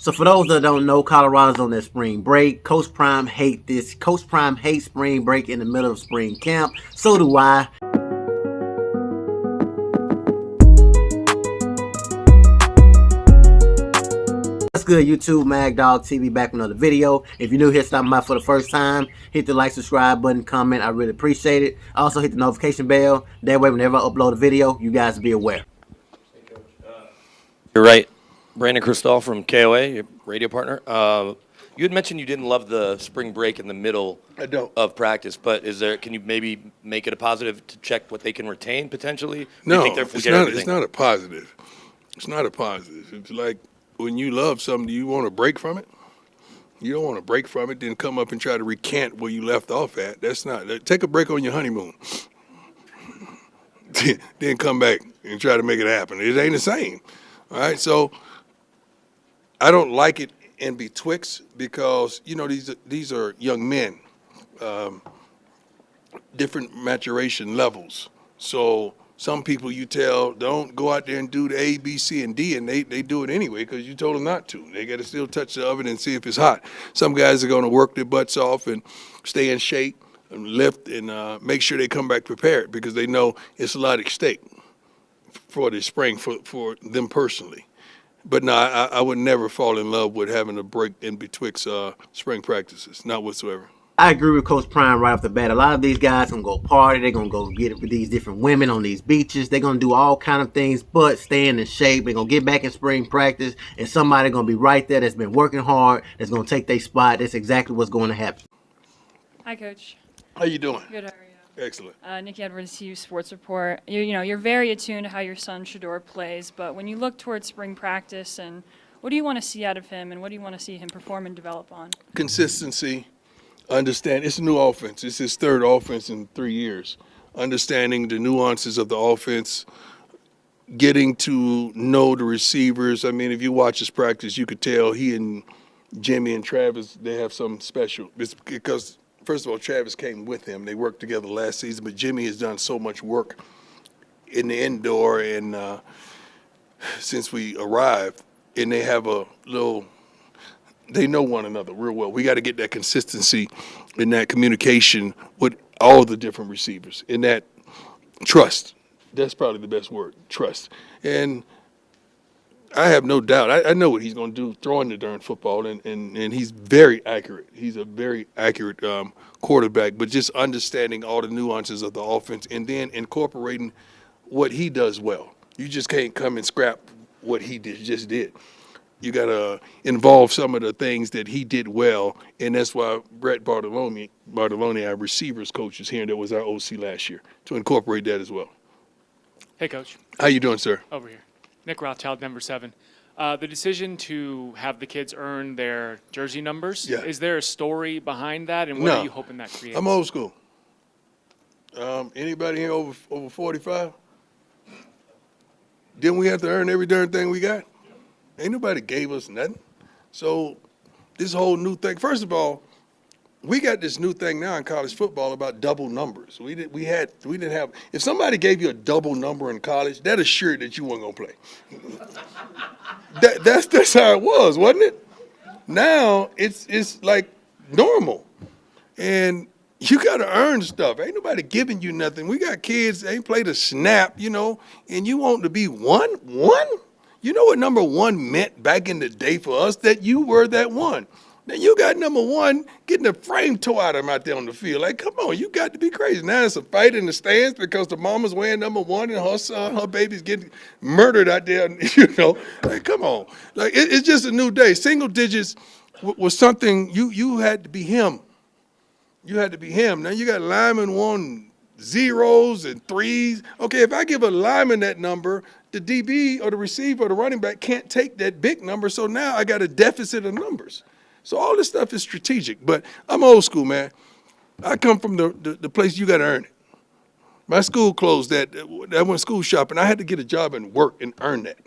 So for those that don't know, Colorado's on their spring break. Coach Prime hate this. Coach Prime hates spring break in the middle of spring camp. So do I. What's good, YouTube? MAGDOG TV back with another video. If you're new here, stopping by for the first time, hit the like, subscribe button, comment. I really appreciate it. Also hit the notification bell. That way, whenever I upload a video, you guys be aware. You're right. Brandon Cristal from KOA, your radio partner. You had mentioned you didn't love the spring break in the middle of practice, but can you maybe make it a positive to check what they can retain potentially? No, it's not a positive. It's not a positive. It's like when you love something, do you want to break from it? You don't want to break from it, then come up and try to recant where you left off at. That's not. Take a break on your honeymoon. Then come back and try to make it happen. It ain't the same. All right, so I don't like it in betwixt because, these are young men, different maturation levels. So some people you tell don't go out there and do the A, B, C, and D, and they do it anyway because you told them not to. They got to still touch the oven and see if it's hot. Some guys are going to work their butts off and stay in shape and lift and make sure they come back prepared because they know it's a lot at stake for the spring for them personally. But no, I would never fall in love with having a break in betwixt spring practices, not whatsoever. I agree with Coach Prime right off the bat. A lot of these guys gonna go party. They're gonna go get it with these different women on these beaches. They're gonna do all kind of things, but staying in shape. They're gonna get back in spring practice, and somebody gonna be right there that's been working hard. That's gonna take their spot. That's exactly what's going to happen. Hi, Coach. How you doing? Good. How are you? Excellent. Nikki Edwards, CU Sports Report. You're very attuned to how your son Shador plays, but when you look towards spring practice, and what do you want to see out of him, and what do you want to see him perform and develop on? Consistency. Understand it's a new offense. It's his third offense in 3 years. Understanding the nuances of the offense, getting to know the receivers. I mean, if you watch his practice, you could tell he and Jimmy and Travis, they have something special. It's because, first of all, Travis came with him. They worked together last season, but Jimmy has done so much work in the indoor and since we arrived, and they have they know one another real well. We got to get that consistency and that communication with all the different receivers and that trust. That's probably the best word, trust. And I have no doubt. I know what he's going to do throwing the darn football, and he's very accurate. He's a very accurate quarterback, but just understanding all the nuances of the offense and then incorporating what he does well. You just can't come and scrap what he just did. You got to involve some of the things that he did well, and that's why Brett Bartolone, our receivers coach, is here, and that was our OC last year, to incorporate that as well. Hey, Coach. How you doing, sir? Over here. Nick Rothschild, number 7. The decision to have the kids earn their jersey numbers, is there a story behind that, and what are you hoping that creates? I'm old school. Anybody here over 45? Didn't we have to earn every darn thing we got? Ain't nobody gave us nothing. So this whole new thing, first of all, we got this new thing now in college football about double numbers. We didn't have. If somebody gave you a double number in college, that assured that you weren't gonna play. That's how it was, wasn't it? Now it's like normal, and you got to earn stuff. Ain't nobody giving you nothing. We got kids ain't played a snap, and you want to be one. You know what number 1 meant back in the day for us? That you were that one. Then you got number 1 getting the frame tore out of him out there on the field. Like, come on, you got to be crazy. Now it's a fight in the stands because the mama's wearing number 1 and her son, her baby's getting murdered out there. Like, come on. Like, it's just a new day. Single digits was something you had to be him. You had to be him. Now you got linemen wanting zeros and threes. Okay, if I give a lineman that number, the DB or the receiver or the running back can't take that big number, so now I got a deficit of numbers. So all this stuff is strategic, but I'm old school, man. I come from the place you got to earn it. My school closed I went school shopping. I had to get a job and work and earn that.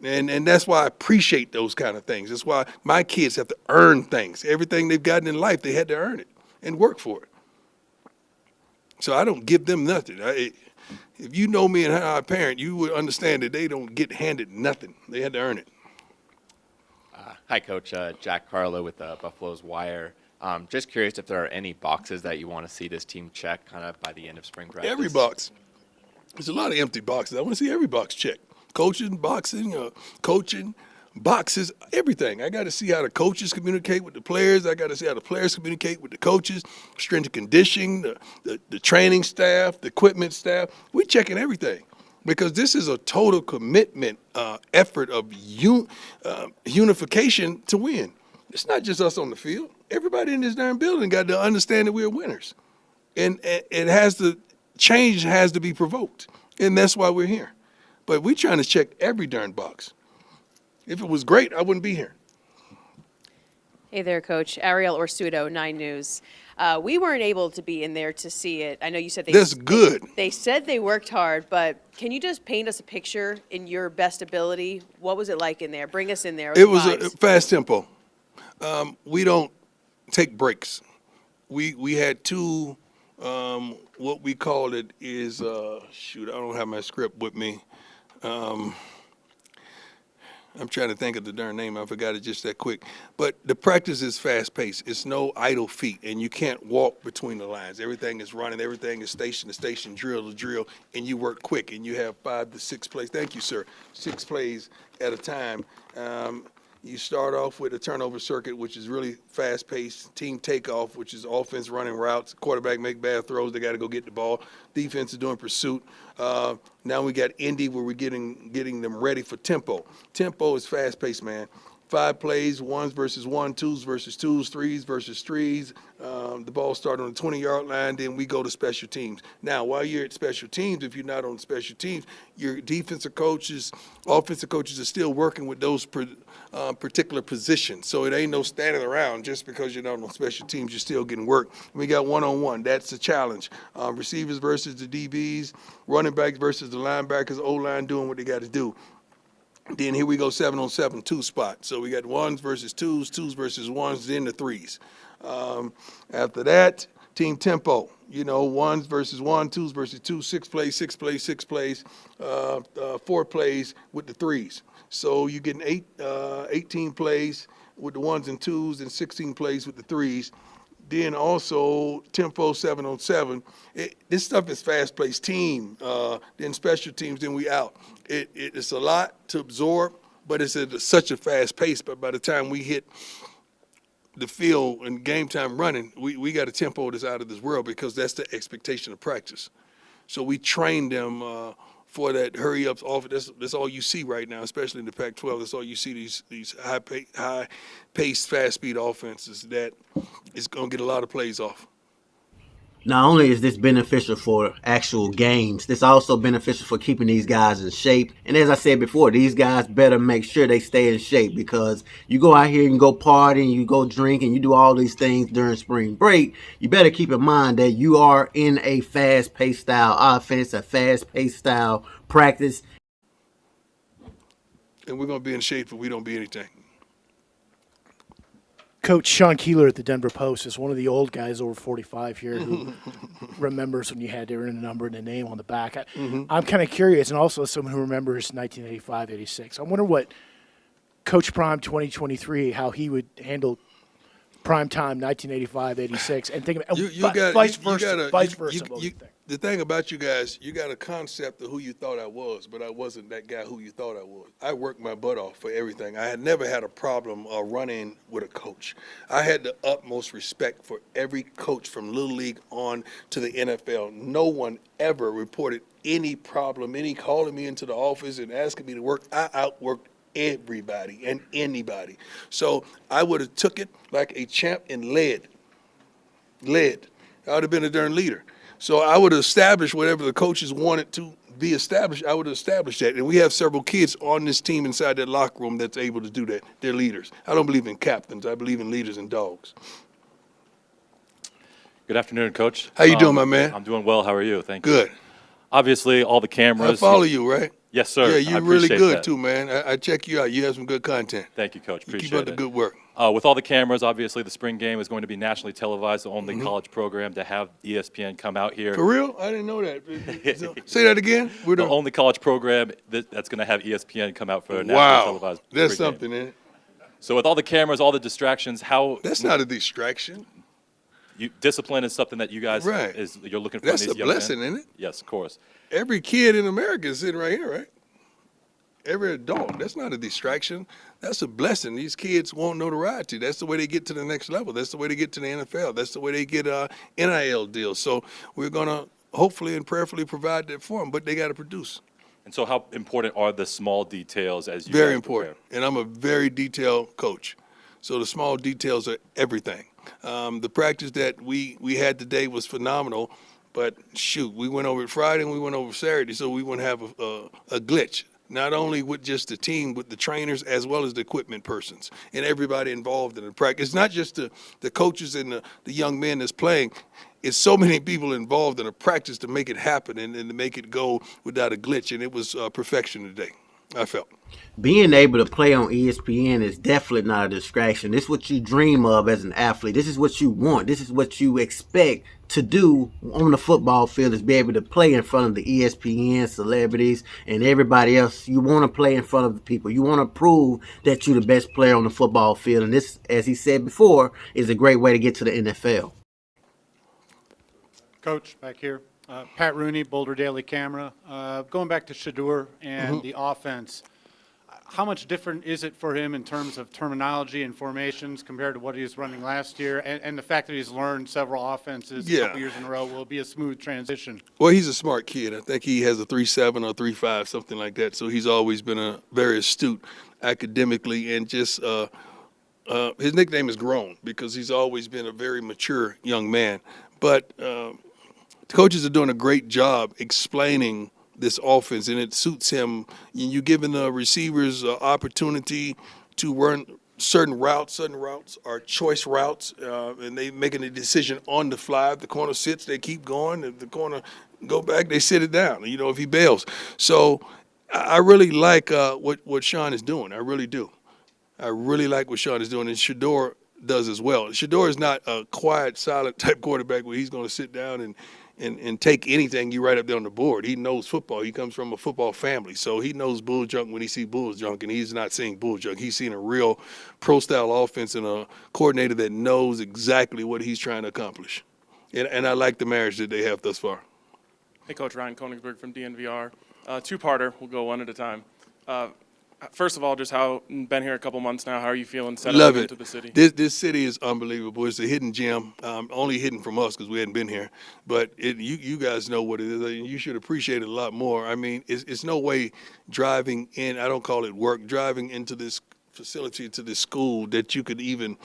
And that's why I appreciate those kind of things. That's why my kids have to earn things. Everything they've gotten in life, they had to earn it and work for it. So I don't give them nothing. If you know me and how I parent, you would understand that they don't get handed nothing. They had to earn it. Hi, Coach. Jack Carlo with Buffalo's Wire. Just curious if there are any boxes that you want to see this team check kind of by the end of spring practice. Every box. There's a lot of empty boxes. I want to see every box checked. Coaching, boxing, coaching, boxes, everything. I got to see how the coaches communicate with the players. I got to see how the players communicate with the coaches, strength and conditioning, the training staff, the equipment staff. We're checking everything because this is a total commitment effort of unification to win. It's not just us on the field. Everybody in this darn building got to understand that we're winners. And change has to be provoked. And that's why we're here. But we're trying to check every darn box. If it was great, I wouldn't be here. Hey there, Coach. Ariel Orsuto, 9 News. We weren't able to be in there to see it. I know you said That's good. They said they worked hard, but can you just paint us a picture in your best ability? What was it like in there? Bring us in there. It was a fast tempo. We don't take breaks. We had two, what we called it is, shoot, I don't have my script with me. I'm trying to think of the darn name. I forgot it just that quick. But the practice is fast-paced. It's no idle feet, and you can't walk between the lines. Everything is running. Everything is station to station, drill to drill, and you work quick, and you have 5 to 6 plays. Thank you, sir. 6 plays at a time. You start off with a turnover circuit, which is really fast-paced. Team takeoff, which is offense running routes. Quarterback make bad throws. They got to go get the ball. Defense is doing pursuit. Now we got Indy where we're getting them ready for tempo. Tempo is fast-paced, man. 5 plays, 1s versus 1, 2s versus 2s, 3s versus 3s. The ball started on the 20-yard line, then we go to special teams. Now, while you're at special teams, if you're not on special teams, your defensive coaches, offensive coaches are still working with those particular positions. So it ain't no standing around just because you're not on special teams. You're still getting work. We got one-on-one. That's a challenge. Receivers versus the DBs, running backs versus the linebackers, O-line doing what they got to do. Then here we go 7-on-7, 2 spot. So we got 1s versus 2s, 2s versus 1s, then the 3s. After that, team tempo. 1s versus 1, 2s versus 2, 6 plays, 6 plays, 6 plays, 4 plays with the 3s. So you're getting 18 plays with the 1s and 2s and 16 plays with the 3s. Then also tempo 7-on-7. This stuff is fast-paced team. Then special teams, then we out. It's a lot to absorb, but it's at such a fast pace. But by the time we hit the field and game time running, we got a tempo that's out of this world because that's the expectation of practice. So we train them for that hurry-ups offense. That's all you see right now, especially in the Pac-12. That's all you see, these high-paced, fast-speed offenses that is going to get a lot of plays off. Not only is this beneficial for actual games, this also beneficial for keeping these guys in shape. And as I said before, these guys better make sure they stay in shape because you go out here and go party and you go drink and you do all these things during spring break. You better keep in mind that you are in a fast-paced style offense, a fast-paced style practice. And we're going to be in shape if we don't be anything. Coach Sean Keeler at the Denver Post is one of the old guys over 45 here who remembers when you had to earn a number and a name on the back. I'm kind of curious, and also someone who remembers 1985-86. I wonder what Coach Prime 2023, how he would handle prime time 1985-86, and think about vice versa. The thing about you guys, you got a concept of who you thought I was, but I wasn't that guy who you thought I was. I worked my butt off for everything. I had never had a problem running with a coach. I had the utmost respect for every coach from Little League on to the NFL. No one ever reported any problem, any calling me into the office and asking me to work. I outworked everybody and anybody. So I would have took it like a champ and led. I would have been a darn leader. So I would have established whatever the coaches wanted to be established. I would have established that. And we have several kids on this team inside that locker room that's able to do that. They're leaders. I don't believe in captains. I believe in leaders and dogs. Good afternoon, Coach. How you doing, my man? I'm doing well. How are you? Thank you. Good. Obviously, all the cameras. I follow you, right? Yes, sir. Yeah, you're really good, that. too, man. I check you out. You have some good content. Thank you, Coach. Appreciate it. Keep up the good work. With all the cameras, obviously, the spring game is going to be nationally televised, the only college program to have ESPN come out here. For real? I didn't know that. Say that again. The only college program that's going to have ESPN come out for a nationally televised That's spring something, game. isn't it? So with all the cameras, all the distractions, how That's not a distraction. discipline is something that you guys Right. you're looking for. That's in a these young men? blessing, isn't it? Yes, of course. Every kid in America is sitting right here, right? Every adult. That's not a distraction. That's a blessing. These kids want notoriety. That's the way they get to the next level. That's the way they get to the NFL. That's the way they get NIL deals. So we're going to hopefully and prayerfully provide that for them, but they got to produce. And so how important are the small details as you Very guys important. prepare? And I'm a very detailed coach. So the small details are everything. The practice that we had today was phenomenal, but shoot, we went over it Friday and we went over Saturday, so we wouldn't have a glitch. Not only with just the team, with the trainers as well as the equipment persons and everybody involved in the practice. It's not just the coaches and the young men that's playing. It's so many people involved in a practice to make it happen and to make it go without a glitch. And it was perfection today, I felt. Being able to play on ESPN is definitely not a distraction. This is what you dream of as an athlete. This is what you want. This is what you expect to do on the football field, is be able to play in front of the ESPN celebrities and everybody else. You want to play in front of the people. You want to prove that you're the best player on the football field. And this, as he said before, is a great way to get to the NFL. Coach, back here. Pat Rooney, Boulder Daily Camera. Going back to Shador and the offense, how much different is it for him in terms of terminology and formations compared to what he was running last year? And the fact that he's learned several offenses a couple years in a row will be a smooth transition. Well, he's a smart kid. I think he has a 3.7 or 3.5, something like that. So he's always been a very astute academically, and just his nickname is Grown because he's always been a very mature young man. But the coaches are doing a great job explaining this offense, and it suits him. You're giving the receivers opportunity to run certain routes. Certain routes are choice routes, and they making a decision on the fly. If the corner sits, they keep going. If the corner go back, they sit it down, if he bails. So I really like what Sean is doing. I really do. I really like what Sean is doing, and Shador does as well. Shador is not a quiet, silent type quarterback where he's going to sit down and take anything you write up there on the board. He knows football. He comes from a football family, so he knows bull junk when he sees bull junk, and he's not seeing bull junk. He's seeing a real pro-style offense and a coordinator that knows exactly what he's trying to accomplish. And I like the marriage that they have thus far. Hey, Coach Ryan Konigsberg from DNVR. Two-parter. We'll go one at a time. First of all, just been here a couple months now. How are you feeling settling into the city? This city is unbelievable. It's a hidden gem, only hidden from us because we hadn't been here. But you guys know what it is. You should appreciate it a lot more. I mean, it's no way driving in, I don't call it work, driving into this facility, to this school, that you could even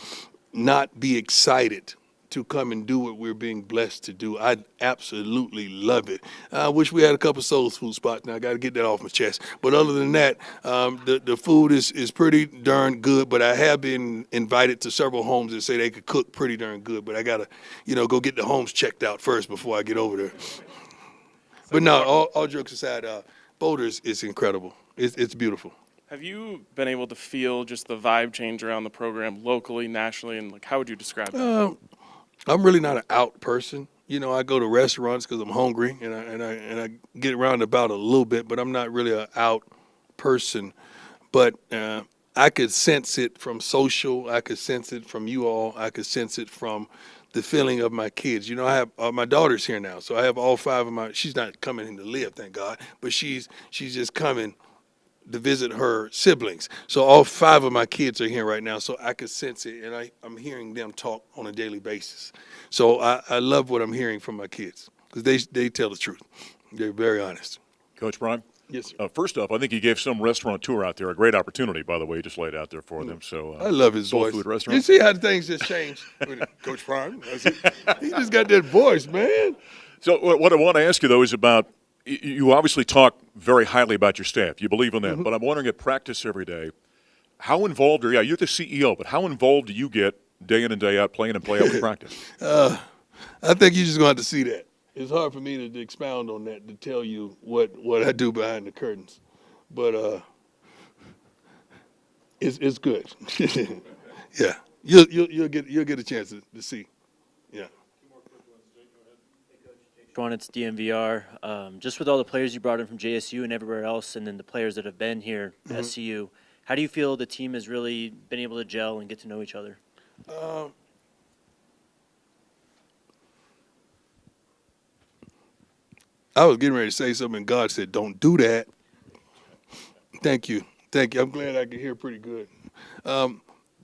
not be excited to come and do what we're being blessed to do. I absolutely love it. I wish we had a couple soul food spots. Now I got to get that off my chest. But other than that, the food is pretty darn good. But I have been invited to several homes that say they could cook pretty darn good. But I got to, go get the homes checked out first before I get over there. But no, all jokes aside, Boulder is incredible. It's beautiful. Have you been able to feel just the vibe change around the program locally, nationally, and how would you describe that? I'm really not an out person. I go to restaurants because I'm hungry, and I get around about a little bit, but I'm not really an out person. But I could sense it from social. I could sense it from you all. I could sense it from the feeling of my kids. I have my daughter's here now, so I have all five of my. She's not coming in to live, thank God, but she's just coming to visit her siblings. So all five of my kids are here right now, so I could sense it, and I'm hearing them talk on a daily basis. So I love what I'm hearing from my kids because they tell the truth. They're very honest. Coach Brian? Yes, sir. First off, I think you gave some restaurateur out there a great opportunity, by the way. You just laid out there for them. So I love his soul voice. Food restaurant. You see how things just changed? Coach Brian, he just got that voice, man. So what I want to ask you, though, is about you obviously talk very highly about your staff. You believe in them. But I'm wondering, at practice every day, how involved you're the CEO, but how involved do you get day in and day out, playing and play out with practice? I think you're just going to have to see that. It's hard for me to expound on that, to tell you what I do behind the curtains. But it's good. Yeah. You'll get a chance to see. Yeah. It's DNVR. Just with all the players you brought in from JSU and everywhere else, and then the players that have been here at SCU, How do you feel the team has really been able to gel and get to know each other? I was getting ready to say something, and God said, "Don't do that." Thank you. Thank you. I'm glad I can hear pretty good.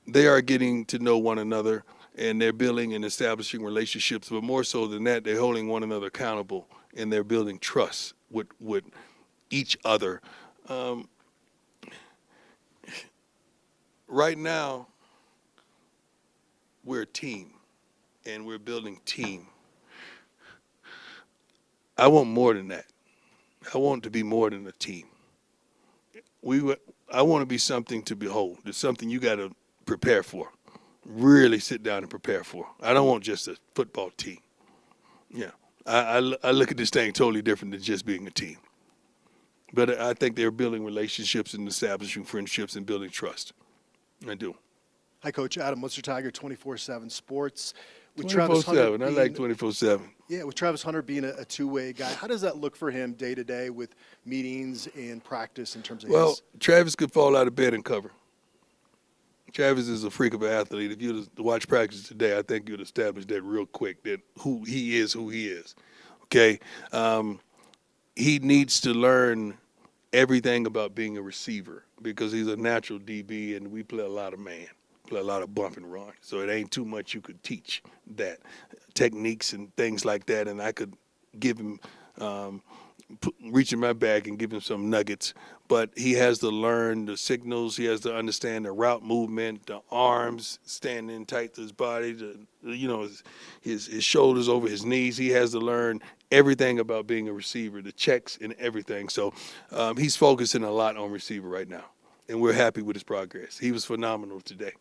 They are getting to know one another, and they're building and establishing relationships. But more so than that, they're holding one another accountable, and they're building trust with each other. Right now, we're a team, and we're building team. I want more than that. I want to be more than a team. I want to be something to behold. It's something you got to prepare for. Really sit down and prepare for. I don't want just a football team. Yeah, I look at this thing totally different than just being a team. But I think they're building relationships and establishing friendships and building trust. I do. Hi, Coach Adam. What's your Tiger 24/7 Sports? With 24/7. I like 24/7. Yeah, with Travis Hunter being a two-way guy, how does that look for him day to day with meetings and practice in terms of Well, Travis could fall out of bed and cover. Travis is a freak of an athlete. If you watch practice today, I think you'd establish that real quick, that who he is. Okay? He needs to learn everything about being a receiver because he's a natural DB, and we play a lot of man, play a lot of bump and run. So it ain't too much you could teach that. Techniques and things like that, and I could give him, reach in my bag and give him some nuggets. But he has to learn the signals. He has to understand the route movement, the arms standing tight to his body, his shoulders over his knees. He has to learn everything about being a receiver, the checks and everything. So he's focusing a lot on receiver right now, and we're happy with his progress. He was phenomenal today.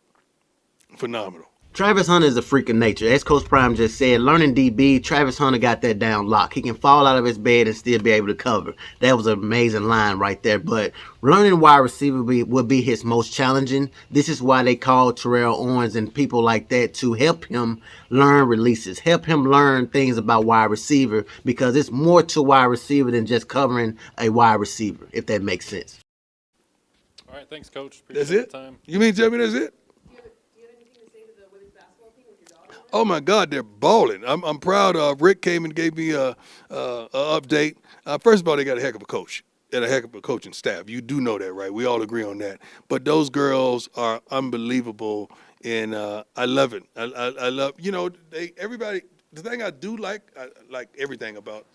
Phenomenal. Travis Hunter is a freak of nature. As Coach Prime just said, learning DB, Travis Hunter got that down lock. He can fall out of his bed and still be able to cover. That was an amazing line right there. But learning wide receiver would be his most challenging. This is why they call Terrell Owens and people like that to help him learn releases, help him learn things about wide receiver, because it's more to wide receiver than just covering a wide receiver, if that makes sense. All right, thanks, Coach. That's Appreciate it? the time. You mean to tell me that's it? Oh my God, they're balling! I'm proud of. Rick came and gave me a update. First of all, they got a heck of a coach and a heck of a coaching staff. You do know that, right? We all agree on that. But those girls are unbelievable, and I love it. I love, everybody. The thing I do like, I like everything about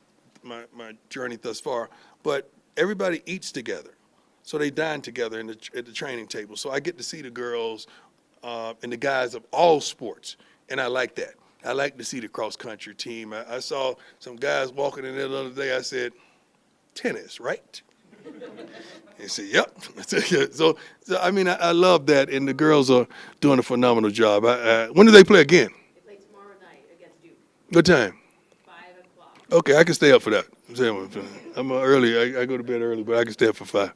my journey thus far. But everybody eats together, so they dine together at the training table. So I get to see the girls and the guys of all sports. And I like that. I like to see the cross-country team. I saw some guys walking in there the other day. I said, tennis, right? He said, yep. So I mean, I love that. And the girls are doing a phenomenal job. When do they play again? They play tomorrow night against Duke. What time? 5 o'clock. Okay, I can stay up for that. I'm early. I go to bed early, but I can stay up for 5.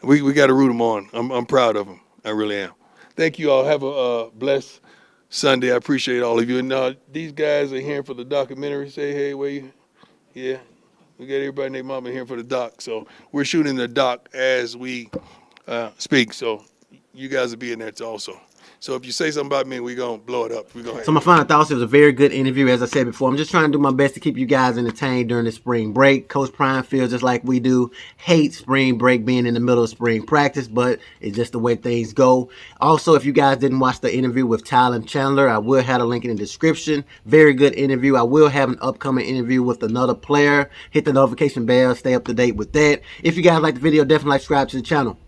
We got to root them on. I'm proud of them. I really am. Thank you all. Have a blessed Sunday. I appreciate all of you. And these guys are here for the documentary. Say, hey, where you? Yeah, we got everybody and their mama here for the doc. So we're shooting the doc as we speak. So you guys will be in there also. So if you say something about me, we're going to blow it up. So my final thoughts, it was a very good interview. As I said before, I'm just trying to do my best to keep you guys entertained during the spring break. Coach Prime feels just like we do. Hate spring break being in the middle of spring practice, but it's just the way things go. Also, if you guys didn't watch the interview with Talan Chandler, I will have a link in the description. Very good interview. I will have an upcoming interview with another player. Hit the notification bell. Stay up to date with that. If you guys like the video, definitely subscribe to the channel.